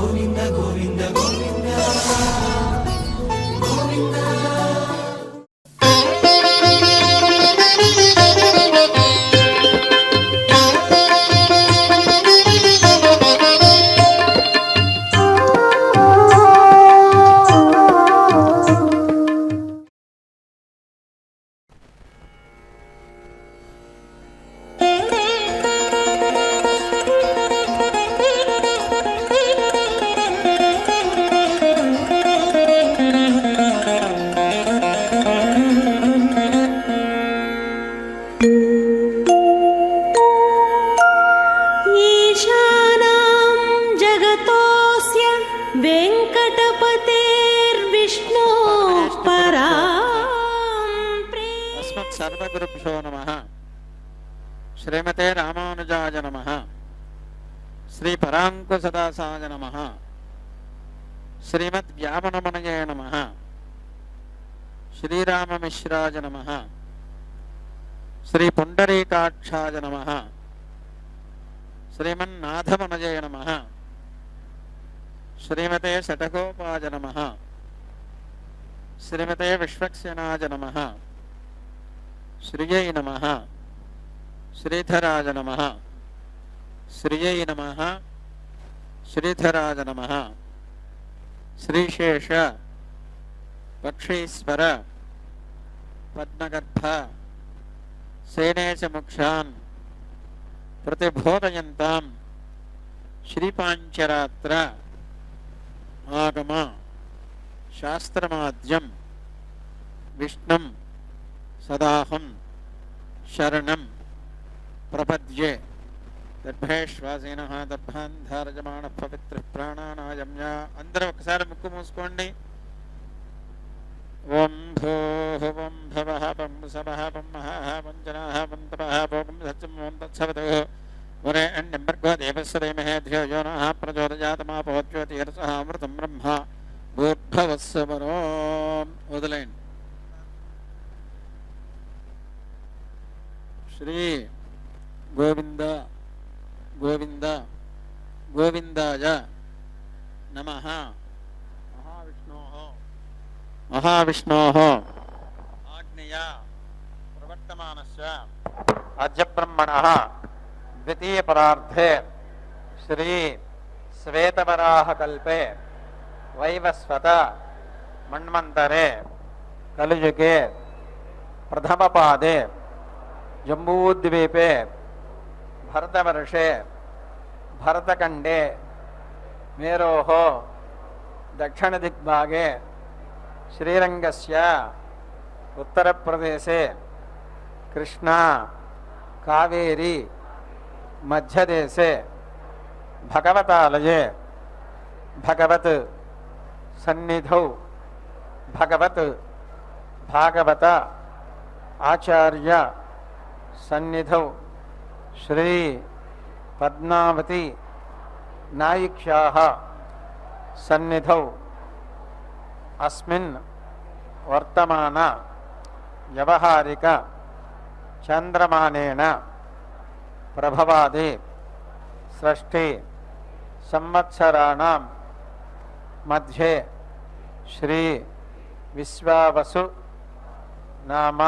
గోవింద గోవింద గోవింద గోవింద. సర్వగురుభ్యో నమః. శ్రీమతే రామానుజాయ నమః. శ్రీ పరాంకుశదాసాయ నమః. శ్రీమద్వ్యామనమనయే నమః. శ్రీరామమిశ్రాయ నమః. శ్రీ పుండరీకాక్షాయ నమః. శ్రీమన్నాథమనయే నమః. శ్రీమతే శఠగోపాయ నమః. శ్రీమతే విశ్వక్సేనాయ నమః. శ్రీయై నమః. శ్రీధరాయ నమః. శ్రీయై నమః. శ్రీధరాయ నమః. శ్రీశేష పక్షీశ్వర పద్మగర్భ సేనేశముక్షాన్ ప్రతిబోధయంతాం శ్రీపాంచరాత్ర ఆగమ శాస్త్రమాద్యం విష్ణుం సదాహం శరణం ప్రపద్యే. దర్భేశ్వాసీనః దర్భాన్ ధారజమాణ పవిత్ర ప్రాణానాయమ్య. అందరూ ఒకసారి ముక్కు మూసుకోండి. ఓం భూః ఓం భవః ఓం సవః ఓం మహః ఓం జనః ఓం తపః ఓం సత్యం ఓం తత్సవితుః వరేణ్యం భర్గో దేవస్య ధీమహి ధియో యో నః ప్రచోదయాత్ మా భవత్యోతిరసః అమృతం బ్రహ్మ భూర్భువస్సు వరో. వదిలేయండి. శ్రీ గోవింద గోవింద గోవిందాయ నమః. మహావిష్ణోః ఆజ్ఞయా ప్రవర్తమానస్య అద్య బ్రహ్మణః ద్వితీయ పరార్ధే శ్రీ శ్వేతవరాహకల్పే వైవస్వత మన్వంతరే కలియుగే ప్రథమపాదే జంబూద్వీపే భరతవర్షే భరతఖండే మేరోః దక్షిణదిగ్భాగే శ్రీరంగస్య ఉత్తరప్రదేశే కృష్ణా కావేరీ మధ్యదేశే భగవతాలయే భగవత్ సన్నిధౌ భగవత్ భాగవత ఆచార్య సన్నిధౌ శ్రీ పద్మావతి నాయిక్ష్యాః సన్నిధౌ అస్మిన్ వర్తమాన వ్యవహారిక చంద్రమానేన ప్రభవాది షష్ఠి సంవత్సరాణం మధ్యే శ్రీ విశ్వావసు నామ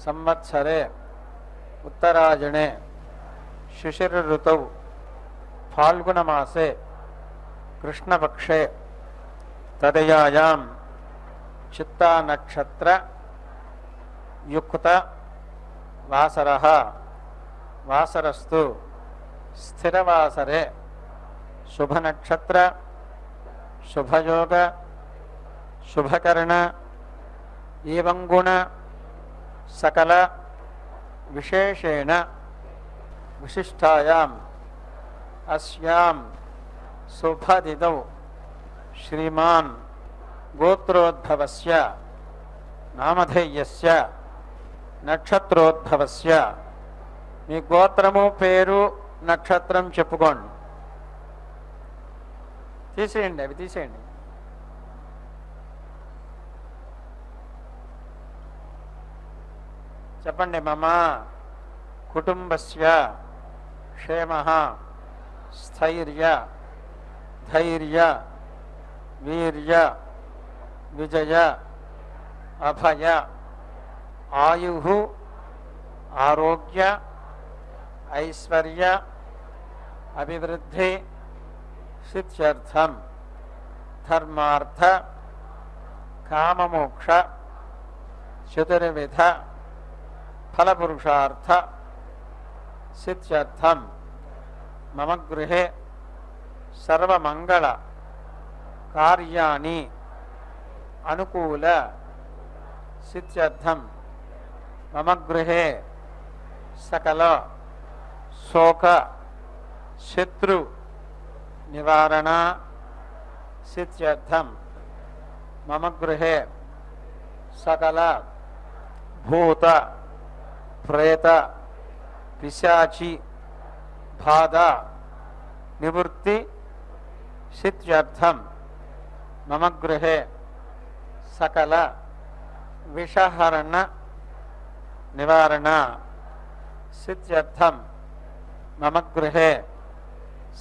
సంవత్సరే ఉత్తరాయణే శిశిర ఋతౌ ఫాల్గుణమాసే కృష్ణపక్షే తదయాయాం చిత్తా నక్షత్ర యుక్త వాసరః వాసరస్తు స్థిరవాసరే శుభనక్షత్ర శుభయోగ శుభకరణ ఏవం గుణ సకల విశేషేణ విశిష్టాయాం అస్యాం శుభదిదౌ శ్రీమాన్ గోత్రోద్భవస్య నామధేయస్య నక్షత్రోద్భవస్య. మీ గోత్రము పేరు నక్షత్రం చెప్పుకోండి. తీసేయండి, అవి తీసేయండి. చెప్పండి. మమ కుటుంబస్య క్షేమః స్థైర్య ధైర్య వీర్య విజయ అభయ ఆయు ఆరోగ్య ఐశ్వర్య అభివృద్ధి సిద్ధ్యర్థం ధర్మార్థ కామమోక్ష చతుర్విధ ఫలపురుషార్థ సిద్ధ్యర్థం మమ గృహే సర్వమంగళ కార్యాణి అనుకూల సిద్ధ్యర్థం మమ గృహే సకల శోక శత్రు నివారణ సిద్ధ్యర్థం మమ గృహే సకల భూత ప్రేత పిశాచి బాధ నివృత్తి సిద్ధ్యర్థం మమ గృహే సకల విషహరణ నివారణ సిద్ధ్యర్థం మమ గృహే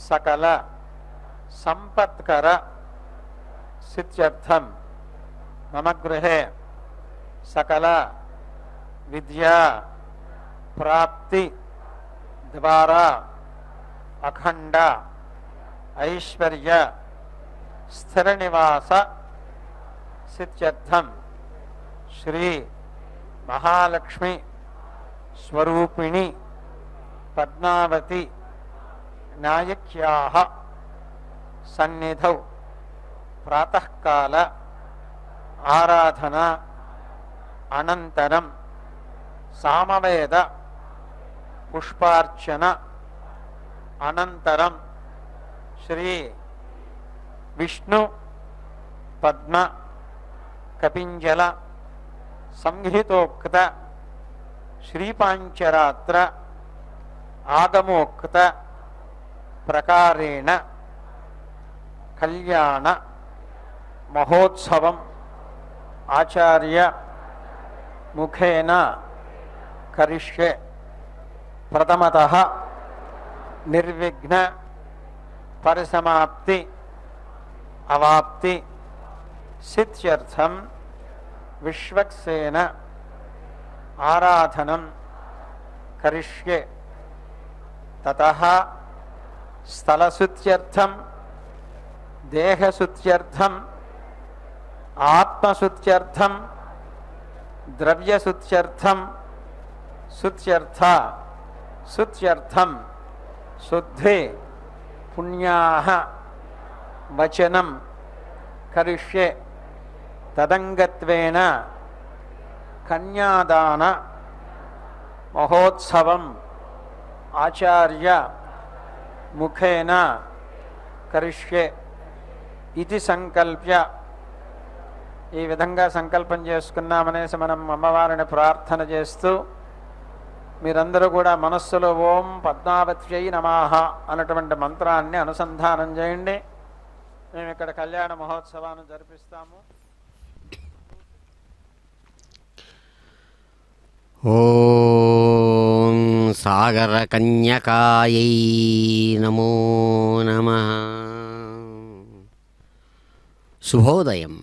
సకల సంపత్కర సిద్ధ్యర్థం మమ గృహే సకల విద్యా ప్రాప్తి ద్వారా అఖండ ఐశ్వర్య స్థిర నివాస సిద్ధ్యర్థం శ్రీ మహాలక్ష్మి స్వరూపిణి పద్మావతి నాయక్యాః సన్నిధౌ ప్రాతఃకాల ఆరాధన అనంతరం సామవేద పుష్పార్చన అనంతరం శ్రీ విష్ణు పద్మ కపింజల సంహితోక్త శ్రీపాంచరాత్ర ఆగమోక్త ప్రకారేణ కళ్యాణ మహోత్సవం ఆచార్య ముఖేన కరిష్యే ప్రథమతః నిర్విఘ్న పరిసమాప్తి అవాప్తి సిద్ధ్యర్థం విశ్వక్సేన ఆరాధనం కరిష్యే తతః స్థలశుద్ధ్యర్థం దేహశుద్ధ్యర్థం ఆత్మశుద్ధ్యర్థం ద్రవ్యశుద్ధ్యర్థం శుద్ధ్యర్థం శుద్ధి పుణ్యాః వచనం కరిష్యే తదంగత్వేన కన్యాదాన మహోత్సవం ఆచార్య ముఖేన కరిష్యే ఇది సంకల్ప్య ఈ విధంగా సంకల్పం చేసుకున్నామనేసి మనం అమ్మవారిని ప్రార్థన చేస్తూ మీరందరూ కూడా మనస్సులో ఓం పద్మావత్యై నమః అన్నటువంటి మంత్రాన్ని అనుసంధానం చేయండి. మేము ఇక్కడ కళ్యాణ మహోత్సవాన్ని జరిపిస్తాము. ఓం సాగర కన్యకాయై నమో నమః. శుభోదయం.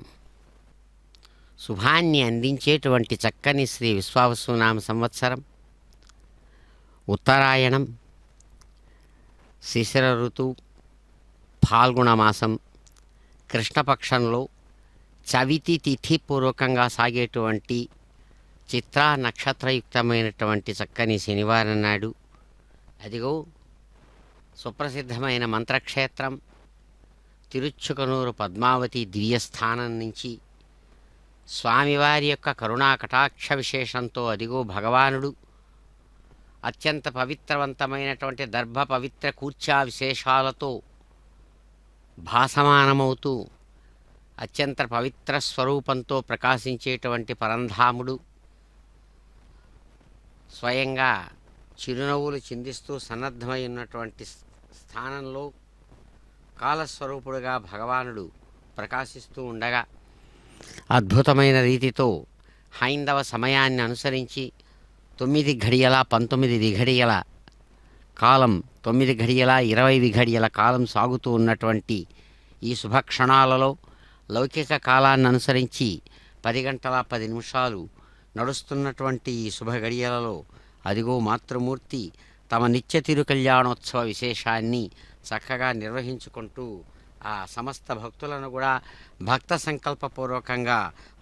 శుభాన్ని అందించేటువంటి చక్కని శ్రీ విశ్వావసునామ సంవత్సరం ఉత్తరాయణం శిశిర ఋతువు ఫాల్గుణమాసం కృష్ణపక్షంలో చవితి తిథి పూర్వకంగా సాగేటువంటి చిత్రా నక్షత్రయుక్తమైనటువంటి చక్కని శనివారం నాడు అదిగో సుప్రసిద్ధమైన మంత్రక్షేత్రం తిరుచుకనూరు పద్మావతి దివ్యస్థానం నుంచి స్వామివారి యొక్క కరుణా కటాక్ష విశేషంతో అదిగో భగవానుడు అత్యంత పవిత్రవంతమైనటువంటి దర్భ పవిత్ర కూర్చా విశేషాలతో భాసమానమవుతూ అత్యంత పవిత్ర స్వరూపంతో ప్రకాశించేటువంటి పరంధాముడు స్వయంగా చిరునవ్వులు చిందిస్తూ సన్నద్ధమై ఉన్నటువంటి స్థానంలో కాలస్వరూపుడుగా భగవానుడు ప్రకాశిస్తూ ఉండగా అద్భుతమైన రీతితో హైందవ సమయాన్ని అనుసరించి 9 ఘడియల 19 విఘడియల కాలం 9 ఘడియల 20 విఘడియల కాలం సాగుతూ ఉన్నటువంటి ఈ శుభక్షణాలలో లౌకిక కాలాన్ని అనుసరించి 10 గంటల 10 నిమిషాలు నడుస్తున్నటువంటి ఈ శుభ గడియలలో అదిగో మాతృమూర్తి తమ నిత్య తిరుకల్యాణోత్సవ విశేషాన్ని చక్కగా నిర్వహించుకుంటూ ఆ సమస్త భక్తులను కూడా భక్త సంకల్పపూర్వకంగా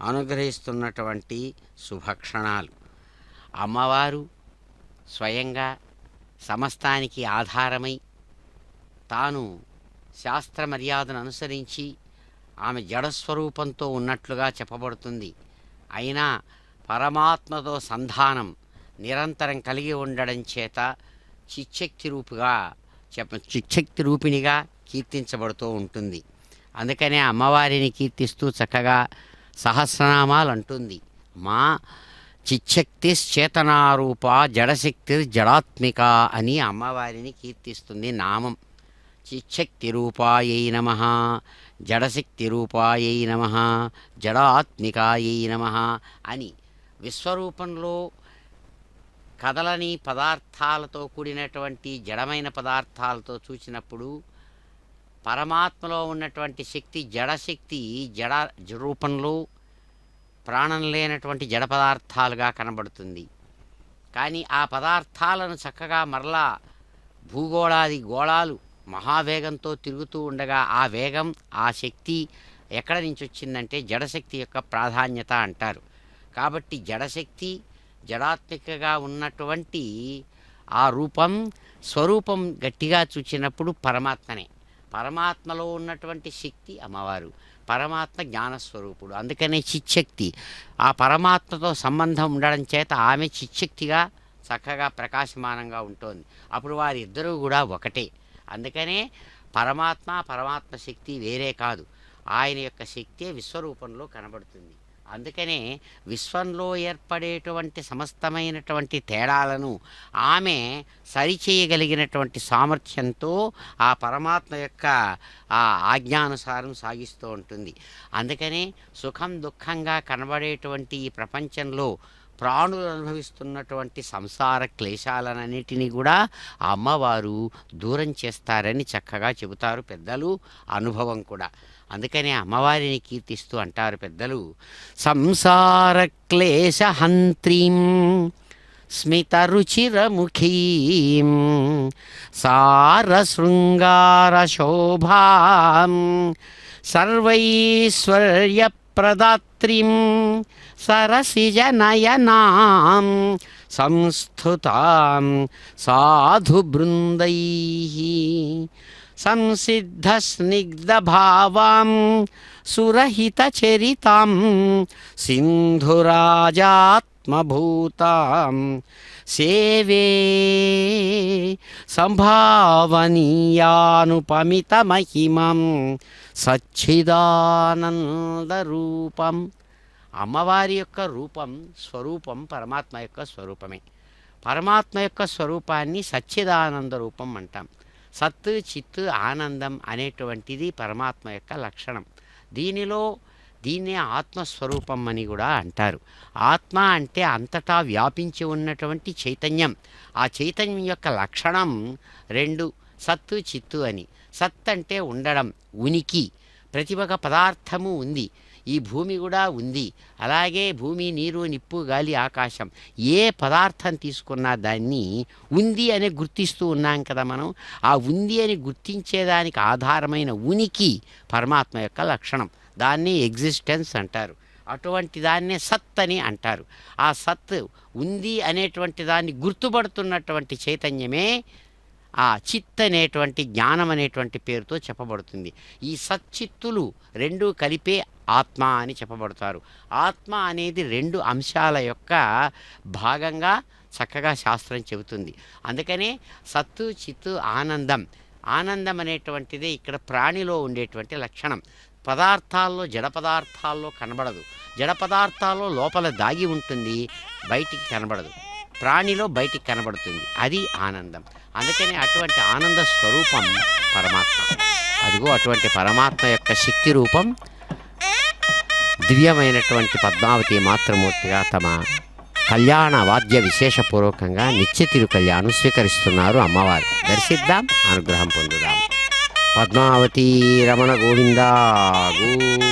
అనుగ్రహిస్తున్నటువంటి శుభక్షణాలు. అమ్మవారు స్వయంగా సమస్తానికి ఆధారమై తాను శాస్త్ర మర్యాదను అనుసరించి ఆమె జడస్వరూపంతో ఉన్నట్లుగా చెప్పబడుతుంది. అయినా పరమాత్మతో సంధానం నిరంతరం కలిగి ఉండడం చేత చిచ్చక్తి రూపిణిగా కీర్తించబడుతూ ఉంటుంది. అందుకనే అమ్మవారిని కీర్తిస్తూ చక్కగా సహస్రనామాలు అంటుంది. మా చిచ్చక్తిశ్చేతనారూప జడశక్తిర్జడాత్మిక అని అమ్మవారిని కీర్తిస్తుంది నామం. చిచ్చక్తి రూపాయై నమః, జడశక్తి రూపాయై నమః, జడాత్మికాయై నమః అని విశ్వరూపంలో కదలని పదార్థాలతో కూడినటువంటి జడమైన పదార్థాలతో చూసినప్పుడు పరమాత్మలో ఉన్నటువంటి శక్తి జడశక్తి జడ రూపంలో ప్రాణం లేనటువంటి జడ పదార్థాలుగా కనబడుతుంది. కానీ ఆ పదార్థాలను చక్కగా మరలా భూగోళాది గోళాలు మహావేగంతో తిరుగుతూ ఉండగా ఆ వేగం ఆ శక్తి ఎక్కడ నుంచి వచ్చిందంటే జడశక్తి యొక్క ప్రాధాన్యత అంటారు. కాబట్టి జడశక్తి జడాత్మికగా ఉన్నటువంటి ఆ రూపం స్వరూపం గట్టిగా చూచినప్పుడు పరమాత్మనే. పరమాత్మలో ఉన్నటువంటి శక్తి అమ్మవారు, పరమాత్మ జ్ఞానస్వరూపుడు. అందుకనే చిచ్చక్తి ఆ పరమాత్మతో సంబంధం ఉండడం చేత ఆమె చిచ్చక్తిగా చక్కగా ప్రకాశమానంగా ఉంటుంది. అప్పుడు వారిద్దరూ కూడా ఒకటే. అందుకనే పరమాత్మ శక్తి వేరే కాదు, ఆయన యొక్క శక్తి విశ్వరూపంలో కనబడుతుంది. అందుకనే విశ్వంలో ఏర్పడేటువంటి సమస్తమైనటువంటి తేడాలను ఆమె సరిచేయగలిగినటువంటి సామర్థ్యంతో ఆ పరమాత్మ యొక్క ఆ ఆజ్ఞానుసారం సాగిస్తూ ఉంటుంది. అందుకనే సుఖం దుఃఖంగా కనబడేటువంటి ఈ ప్రపంచంలో ప్రాణులు అనుభవిస్తున్నటువంటి సంసార క్లేశాలన్నిటినీ కూడా అమ్మవారు దూరం చేస్తారని చక్కగా చెబుతారు పెద్దలు, అనుభవం కూడా. అందుకనే అమ్మవారిని కీర్తిస్తూ అంటారు పెద్దలు, సంసార క్లేశహంత్రీం స్మితరుచిరముఖీం సారశృంగారశోభాం సర్వైశ్వర్యప్రదాత్రీం సరసిజనయనాం సంస్థుతాం సాధుబృందైః సంసిద్ధస్నిగ్ధభావాం సురహితచరితాం సింధురాజాత్మభూతాం సేవే సంభావనీయానుపమితమహిమం సచ్చిదానందరూపం. అమ్మవారి యొక్క రూపం స్వరూపం పరమాత్మ యొక్క స్వరూపమే. పరమాత్మ యొక్క స్వరూపాన్ని సచ్చిదానంద రూపం అంటాం. సత్ చిత్ ఆనందం అనేటువంటిది పరమాత్మ యొక్క లక్షణం. దీన్నే ఆత్మస్వరూపం అని కూడా అంటారు. ఆత్మ అంటే అంతటా వ్యాపించి ఉన్నటువంటి చైతన్యం. ఆ చైతన్యం యొక్క లక్షణం 2, సత్తు చిత్తు అని. సత్ అంటే ఉండడం, ఉనికి. ప్రతి ఒక్క పదార్థము ఉంది. ఈ భూమి కూడా ఉంది. అలాగే భూమి, నీరు, నిప్పు, గాలి, ఆకాశం ఏ పదార్థం తీసుకున్నా దాన్ని ఉంది అని గుర్తిస్తూ ఉన్నాం కదా మనం. ఆ ఉంది అని గుర్తించేదానికి ఆధారమైన ఉనికి పరమాత్మ యొక్క లక్షణం. దాన్ని ఎగ్జిస్టెన్స్ అంటారు. అటువంటి దాన్నే సత్ అని అంటారు. ఆ సత్ ఉంది అనేటువంటి దాన్ని గుర్తుపడుతున్నటువంటి చైతన్యమే ఆ చిత్ అనేటువంటి జ్ఞానం అనేటువంటి పేరుతో చెప్పబడుతుంది. ఈ సచ్చిత్తులు 2 కలిపే ఆత్మ అని చెప్పబడతారు. ఆత్మ అనేది 2 అంశాల యొక్క భాగంగా చక్కగా శాస్త్రం చెబుతుంది. అందుకనే సత్తు చిత్తు ఆనందం. ఆనందం అనేటువంటిదే ఇక్కడ ప్రాణిలో ఉండేటువంటి లక్షణం. పదార్థాల్లో జడ పదార్థాల్లో కనబడదు. జడ పదార్థాల్లో లోపల దాగి ఉంటుంది, బయటికి కనబడదు. ప్రాణిలో బయటికి కనబడుతుంది. అది ఆనందం. అందుకని అటువంటి ఆనంద స్వరూపం పరమాత్మ. అదిగో అటువంటి పరమాత్మ యొక్క శక్తి రూపం దివ్యమైనటువంటి పద్మావతి మాతృమూర్తిగా తమ కళ్యాణ వాద్య విశేషపూర్వకంగా నిత్య తిరు కళ్యాణం స్వీకరిస్తున్నారు అమ్మవారు. దర్శిద్దాం, అనుగ్రహం పొందుదాం. పద్మావతి రమణ గోవింద గోవింద.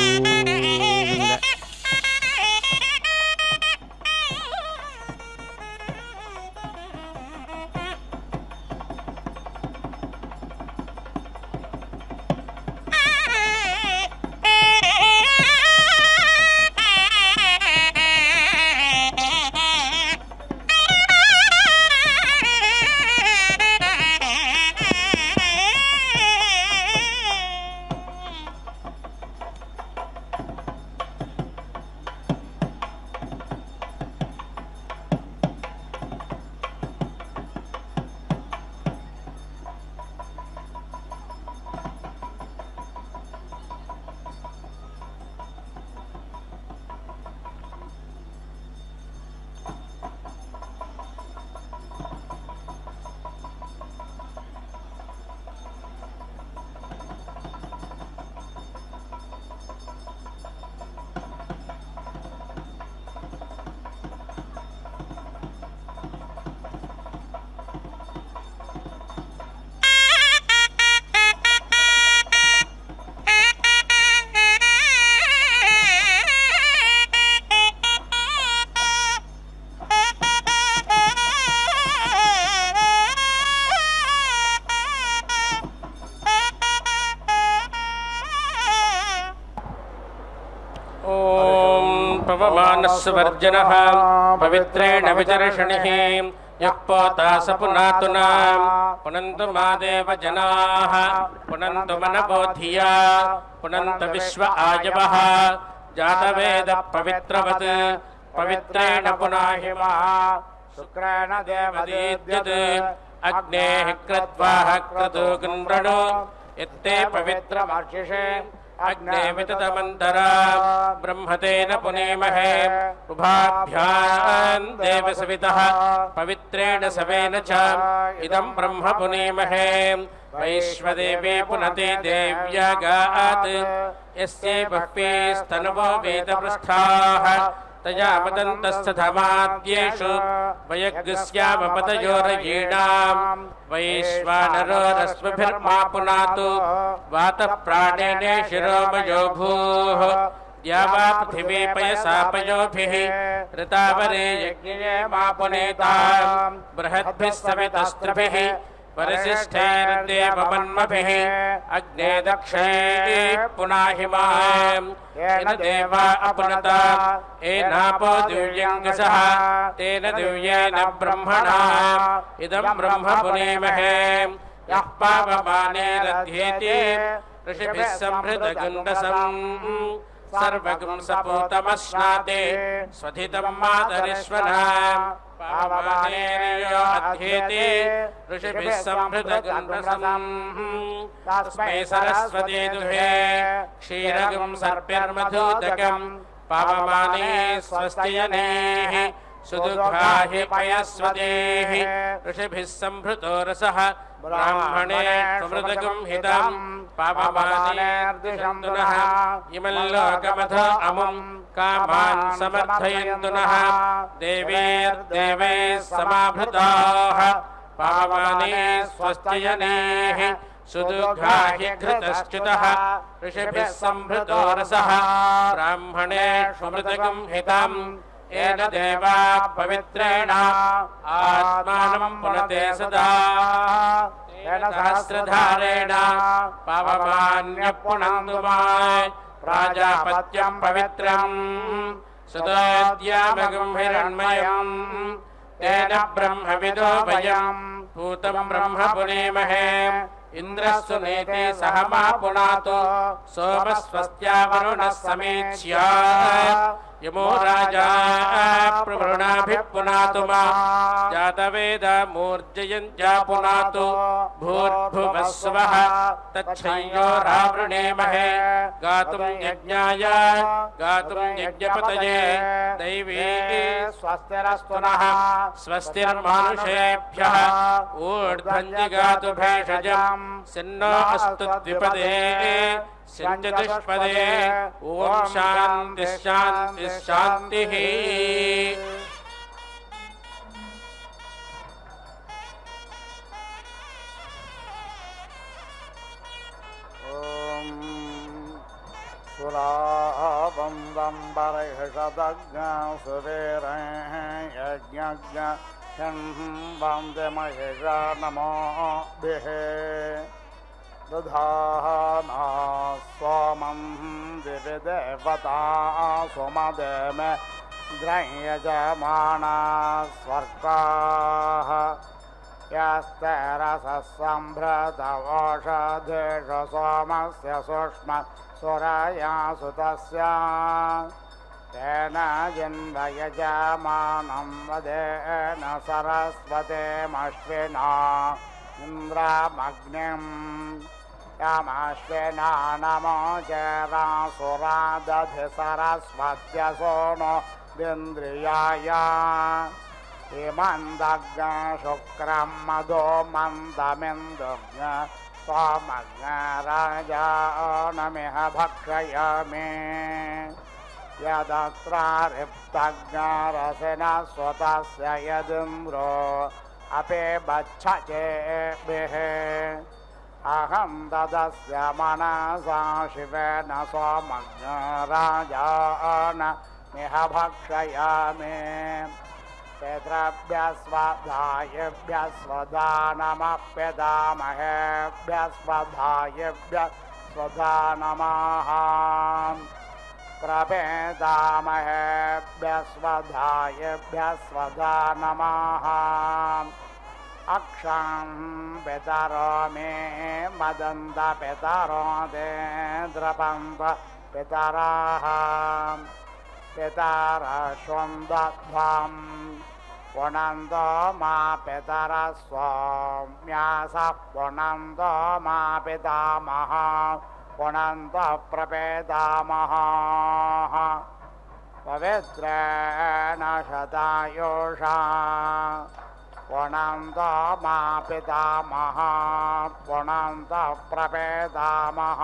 पवमानस्वर्जनः पवित्रेण विचर्षणिः यः पोता स पुनातुना पुनन्तु मादेव जनाः पुनन्तु मनबोधिया पुनन्तु विश्व आयवः जातवेदः पवित्रवत् पवित्रेण पुनाहि मा शुक्रेण देवदीद्यत् अग्नेः कृत्वाः क्रतु गृणो यत्ते पवित्रमर्चिषे अग्ने विततमन्तरा ब्रह्मतेन पुनीमहे उभाभ्यां देवसवितः पवित्रेण सवेन च इदं ब्रह्म पुनीमहे वैश्वदेवे पुनते देव्यागात् यस्यै बह्वीस्तनवो वेदपृष्ठाः तया मदन्तस्तथमाद्येषु वयग्स्यामपतयोरयीणाम् वैश्वानरो रश्मिभिर्मा पुनातु वातप्राणेन शिरोमयो भूः द्यावा पृथिवी पयसा पयोभिः ऋतावरे यज्ञे मा पुनेताम् बृहद्भिः सवितस्त्रिभिः परिशिष्टैर्देवमन्मभिः अग्ने दक्षैः पुनाहि माम् येन देवा अपुनता एनापो दिव्यङ्गसः तेन दिव्येन ब्रह्मणा इदं ब्रह्म पुनीमहे यः पावमानेरध्येति ऋषिभिः संहृतगुण्डसम् सर्वगं सपूतमश्नाते स्वधितं मातरिश्वनाम् पावमानेर्यो अध्येति ऋषिभिः संहृतगुण्डसम् तस्मै सरस्वती दुहे क्षीरगं सर्पिर्मधुदकं पावमाने स्वस्तियनेः सुदुग्धाहि पयस्वतेः ऋषिभिः संहृतो रसः ब्राह्मणे समृतगं हितं पावमानेर्दिशन्तु नः इमल्लोकमथ अमुं कामान् समर्थयन्तु नः देवैर्देवैः समाभृताः पावमाने स्वस्तियनेः सुदुग्धाहि घृतश्च्युतः ऋषिभिः संहृतो रसः ब्राह्मणे समृतगं हितं येन देवा पवित्रेण आत्मानं पुनते सदा येन सहस्रधारेण पावमान्यः पुनन्तु माय प्राजापत्यं पवित्रं सुतोद्यामगं हिरण्मयं तेन ब्रह्मविदो वयं भूतं ब्रह्म पुनीमहे इंद्रस्तु नेते सह मा पुनातो सोमस्वस्त्या वरुणः समीक्ष्य यमो राजा प्रवृणाभिः पुनातु मा जातवेदा मूर्जयन्त्या पुनातु भूर्भुवः स्वः तच्छय्यो रावृणेमहे गातुं यज्ञाय गातुं यज्ञपतये दैवी स्वस्तिरस्तु नः स्वस्तिर्मानुषेभ्यः ऊर्ध्वं गातु भेषजम् सिन्नो अस्तु द्विपदे सिञ्चतुष्पदे ओम शांति शांति शांतिः। सुरावन्दं परिषदज्ञं सुवीरं यज्ञज्ञं वन्दे महिषा नमोभिः दधाना सोमं दिवि देवता सोमदेव ग्रह्यजमाना स्वर्गाः यस्ते रससम्भृतवोषधेषु सोमस्य सूक्ष्म सुरया सुतस्य तेन जिन्वयजमानं वदेन सरस्वतीमश्विना इन्द्रमग्निं यमश्विना नमोचरासुरा दधि सरस्वत्यसोनो इन्द्रियाय हिमन्दज्ञ शुक्रं मधो मन्दमिन्दुज्ञ सोमज्ञ राजानमिह भक्षयामि यदत्र रिक्तज्ञ रसिनः स्वतस्य यदिन्द्रो अपि बच्छचेभिः अहं ददस्य मनसा शिवेन सोमज्ञ राजानमिह भक्षयामि पितृभ्यः स्वधानमप्यदामहेभ्यः स्वधानमः प्रपेदामहेभ्यः स्वधानमः अक्षं पितरो मे मदन्तपितरो ते द्रपन्त पितराः पितरश्वन्दध्वं पुनन्दो मा पितरस्वाम्यासः पुनन्दो मा पितामहः पुनन्दः प्रपेदामः पवित्रेण शतायुषा पुनन्दो मा पितामहः पुनन्दः प्रपेदामः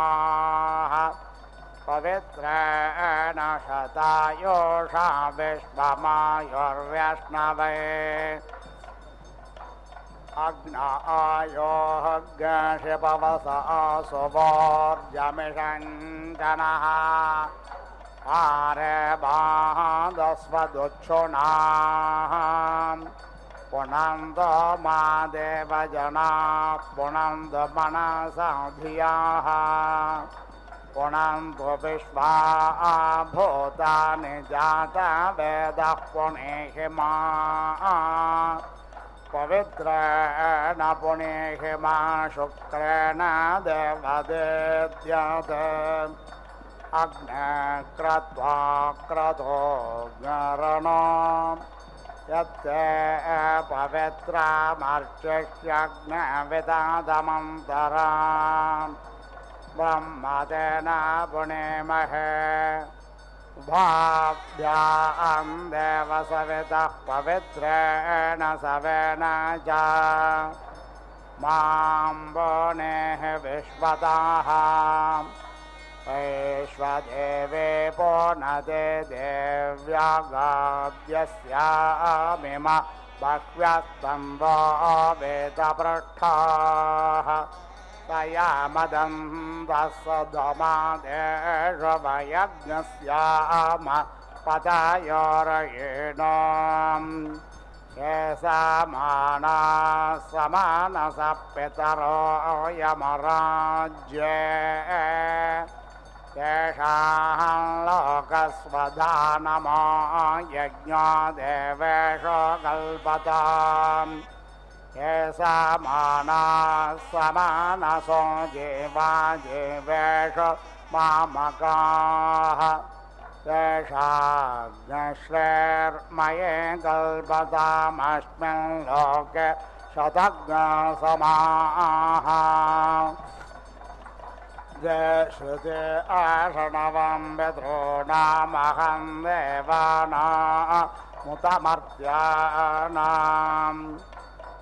पवित्रेण शतायुषा विश्वमायुर्वैष्णवे अग्नायोऽग्निशिपवस सुवोर्जमिषञ्जनः आरे बादस्वदुच्छुनाः पुनन्दो मा देवजना पुनन्दो मनसा धियाः पुनन्दो विश्वा भूतानि जाता वेदः पुनेहि मा पवित्रेण पुनेहि मा शुक्रेण देवदेद्यत् अग्ने क्रत्वा क्रतो ज्ञरणो यत्ते पवित्रमर्चिष्यग्ने विदादमन्तरा ब्रह्मतेन पुनेमहे भाभ्यां देव सवितः पवित्रेण सवेन च मां पुनेः विश्वतः वैश्वदेवे पुनते देव्यागाद्यस्यामिम बह्व्यस्तम्भो वेदपृष्ठाः तया मदन्तस्सधमादेशवयज्ञस्याम पतयोरयेण ये समानाः समानसः पितरो यमराज्ये तेषां लोकस्वधानमो यज्ञो देवेषु कल्पताम् ये समानाः समानसो जीवा जीवेषु मामकाः तेषाग्निश्रेर्मये कल्पतामस्मिन् लोके शतज्ञसमाः श्रुते आषणवं पितॄणामहं देवानामुतमर्त्यानां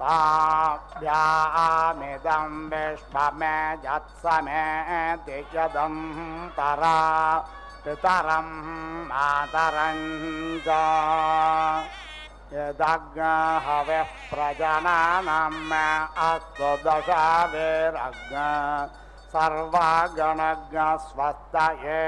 ताभ्यामिदं विश्वमे जत्समेति यदन्तरा पितरं मातरं च यदग्नहविः प्रजननं मे अस्तु दशाभिरग्न सर्वगणज्ञस्वस्तये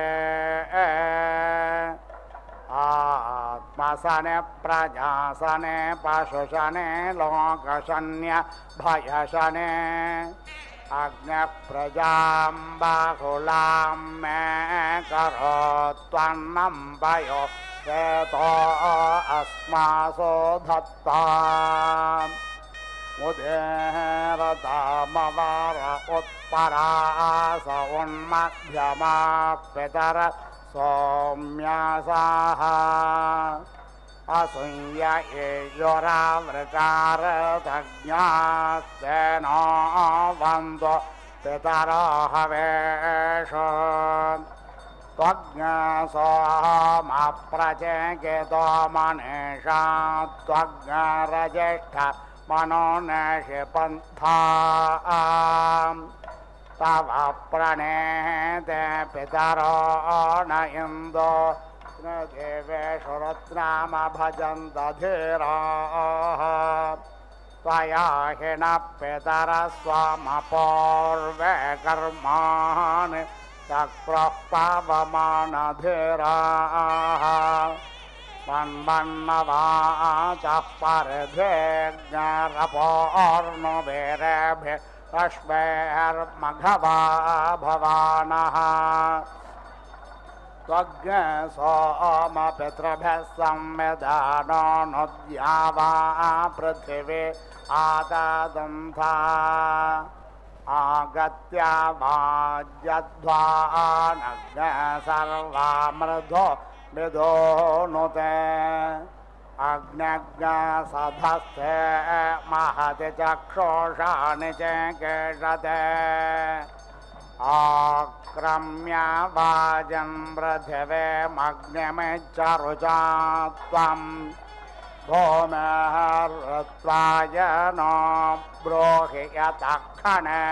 आत्मसने प्रजासने पशुशने लोकशन्य भयशने अग्निप्रजां बाहुलां मे करोत्वन्नं पयो चेतो अस्मासो धत्ता उदेरतामवार उत्परास उन्मध्यमा पितर सौम्यासाः असूय योरावृकारतज्ञास्तेनो वन्दो पितरो हवेश त्वज्ञसोमप्रचेकितो मनीषा त्वज्ञरज्येष्ठ मनोनशिपन्था तव प्रणेते पितरो न इन्दो देवेषु रत्नाम भजन्त धीराः त्वया हि न पितरस्वमपूर्वे कर्माणि चक्रुः पावमानधीराः मन्मन्नवाचः परिधेज्ञरपोर्णुवीरेभिः अश्वैर्मघवा भवानः त्वज्ञसोमपितृभ्यः संविधानो नुद्यावा पृथिवी आददन्था आगत्य वाज्यध्वानग्न सर्वामृधो विदोनुते अग्नज्ञसधस्थे महति चक्षुषाणि चेकेषते आक्रम्य वाजं पृथिवीमग्निमिच्छरुचा त्वं भूमेर्त्वाय नो ब्रूहि यतः क्षणे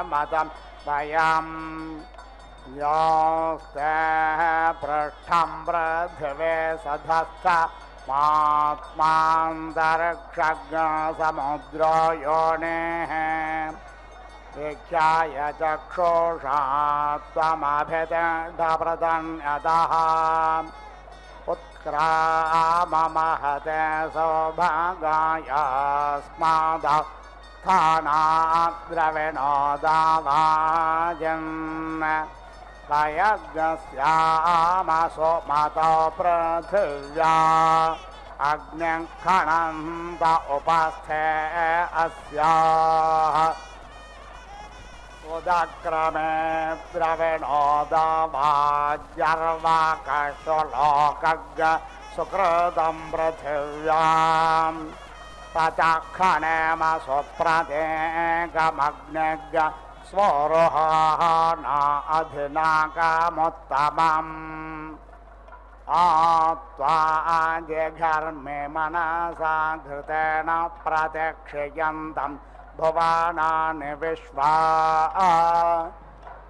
मतं वयं योस्ते पृष्ठं पृथिवी सधस्थ मात्मान्तरिक्षज्ञसमुद्रो योनिः वीक्षाय चक्षुषा त्वमभितिष्ठप्रतन्यतः उत्क्राममहते सौभागायस्मादस्थानाद्रविणोदावाजन् तयज्ञस्यामसो मतो पृथिव्या अग्निं खणन्त उपस्थे अस्याः उदक्रमे द्रविणोदावाज्यर्वाकशुलोकज्ञ सुकृतं पृथिव्यां ततः खणेमसु प्रदेकमग्निज्ञ स्वरोहाना अधिनाकमुत्तमम् आत्वा जिघर्मे मनसा घृतेन प्रत्यक्षयन्तं भुवनानि विश्वा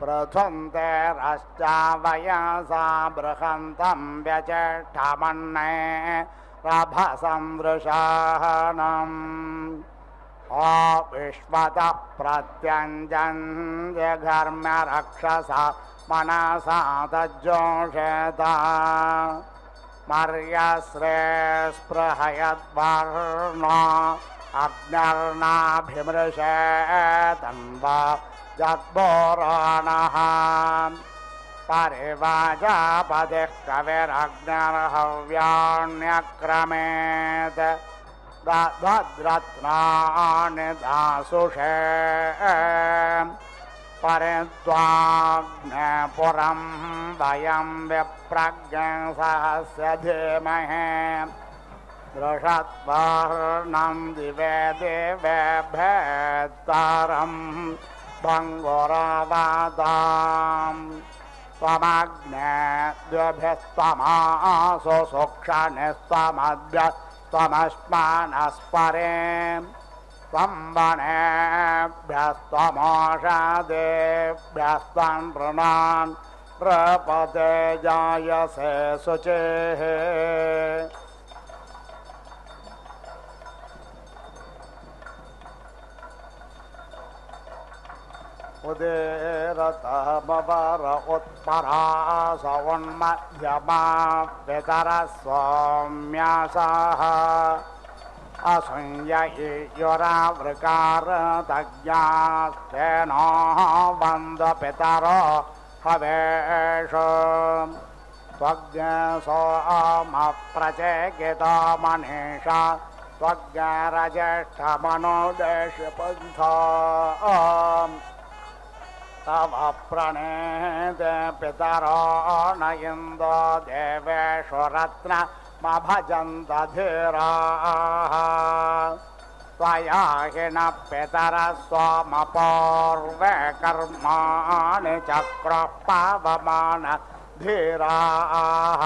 पृथुन्ते रश्चावयसा बृहन्तं व्यचेष्टमन्ने रभसं वृषाणम् विश्वतः प्रत्यञ्जन् जिघर्म्य रक्षसा मनसा तज्जोषेता मर्यश्रे स्पृहयद्वर्णो अग्निर्नाभिमृशे तन्वा जद्भोराणः परिवाजापतिः कविरग्निर्हव्याण्यक्रमेत् भद्रत्नानि दासुषे परित्वाग्निपुरं वयं विप्रज्ञसहस्य धीमहि दृषद्वर्णं दिवे दिवेभ्येत्तरं भङ्गुरवादां त्वमग्ने द्विभिस्तमासु सूक्षनिस्तमद्भ्यस्त्वमश्मानस्परे त्वं वनेभ्यस्त्वमोषादेभ्यस्त्वं नृणान् प्रपते जायसे शुचिः उदीरतमवर उत्परास उन्मध्यमा पितरः सौम्यासाः असंययुरावृकारतज्ञास्तेनो वन्दपितरो हवेषु त्वग्सोमप्रचेकितो मनीषा त्वग्रज्येष्ठमनोदेशपन्था तव प्रणेते पितरो न इन्दो देवेषु रत्नमभजन्त धीराः त्वया हि न पितरः सोमपूर्वे कर्माणि चक्रुः पावमान धीराः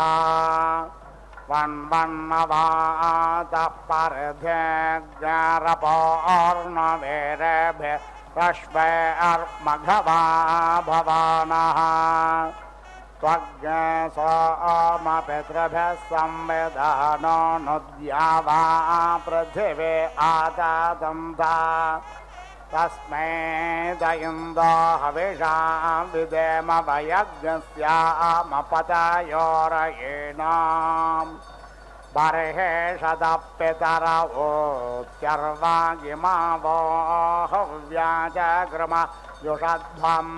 वन्वन्नवातः परिध्यग्रपोर्णवीरेभ्य रश्वेर्मघवा भवानः त्वग्सोमपितृभ्यः संविधानो नुद्यावा पृथिवी आदादन्ता तस्मै दयिन्दो हविषां विदेम वयज्ञस्यामपतयोरयेणाम् बर्हेषदः पितरवोत्यर्वागिमावो हव्याजग्रम युषध्वम्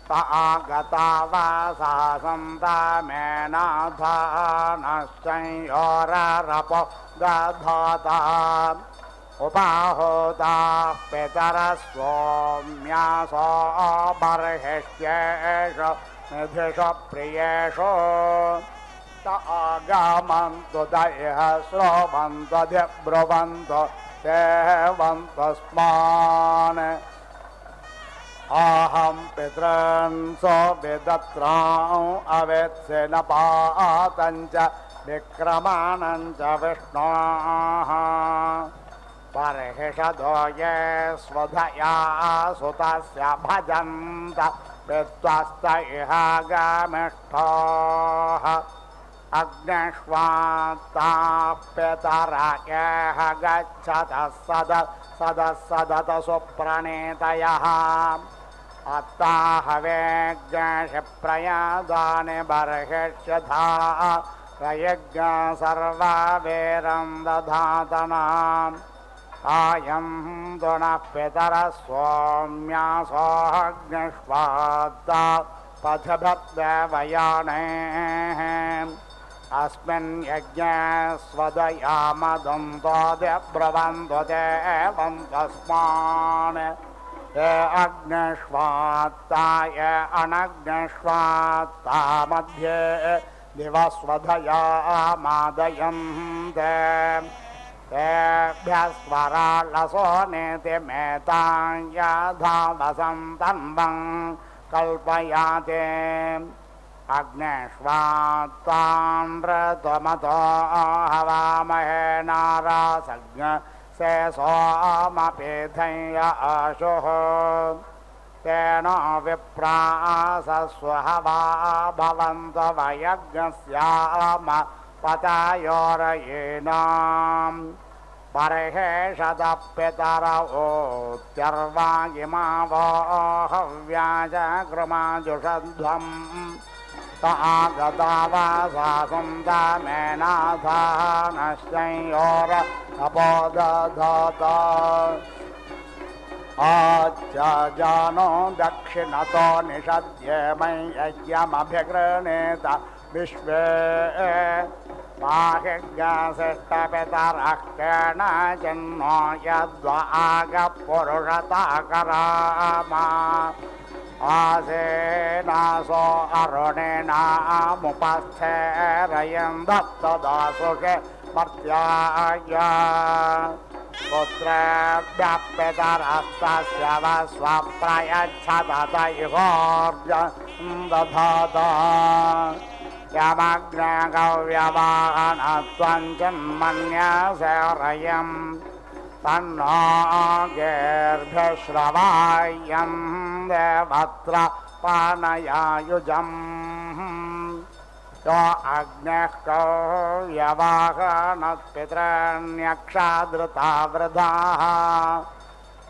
तागता वासा सन्तामेनाधानश्चयोररपो दधाता उपाहोताः पितरः सोम्यासो बर्हिष्येषु निधिषु प्रियेषु आगमन्तु दयः श्रोवन्तु धिब्रुवन्तु सेवन्तस्मान् अहं पितॄन् सोऽविदत्राम् अवेत्से न पातञ्च विक्रमाणञ्च विष्णोः बर्हिषदो ये स्वधया सुतस्य भजन्त वित्वस्त इह गमिष्ठोः अग्निष्वात्ताः पितरयः गच्छतः सदः सुप्रणीतयः अत्ताहवेज्ञशिप्रयादानि बर्हिष्यधाः प्रयज्ञ सर्वा वीरं दधातनाम् आयं तु नः पितरः सोम्यासोऽग्निष्वात्ता पथभद्देवयानेः अस्मिन् यज्ञे स्वदयामदन्तोऽब्रवन्तु देवन्तस्मान् ये अग्निष्वात्ता ये अनग्निष्वात्ता मध्ये दिवस्वधयामादयन्ते तेभ्यः स्वरालसो नीतिमेतां यथा वसन्तन्वं कल्पयाते अग्निष्वात्तां ऋतुमतो हवामहे नारासज्ञ से सोमपीठय आशुः तेन विप्रासस्वहवा भवन्तो वयज्ञस्याम पतयोरयेणाम् बर्हेषदः पितरवोत्यर्वागिमावो हव्याजगृमाजुषध्वम् तागता वासा सन्तामेनाधानश्चयोरपोदधाता आच्यजानो दक्षिणतो निषद्ये मयि यज्ञमभिगृह्णीत विश्वे माहिज्ञासिष्टपितरः केनचिन्नो यद्वागपुरुषताकरामा आसेनासो अरुणिनामुपस्थेरयन् दत्तदासुषे मर्त्याय पुत्रेभ्यः पितरस्तस्य वस्वप्रयच्छत तयोर्जं दधाता यमग्नगव्यवाहनत्वं चिन्मन्यसेरयं तन्नो गेर्भ्यश्रवायं देवत्र पानयायुजम् यो अग्निः कव्यवाहनत्पितॄण्यक्षादृता वृधाः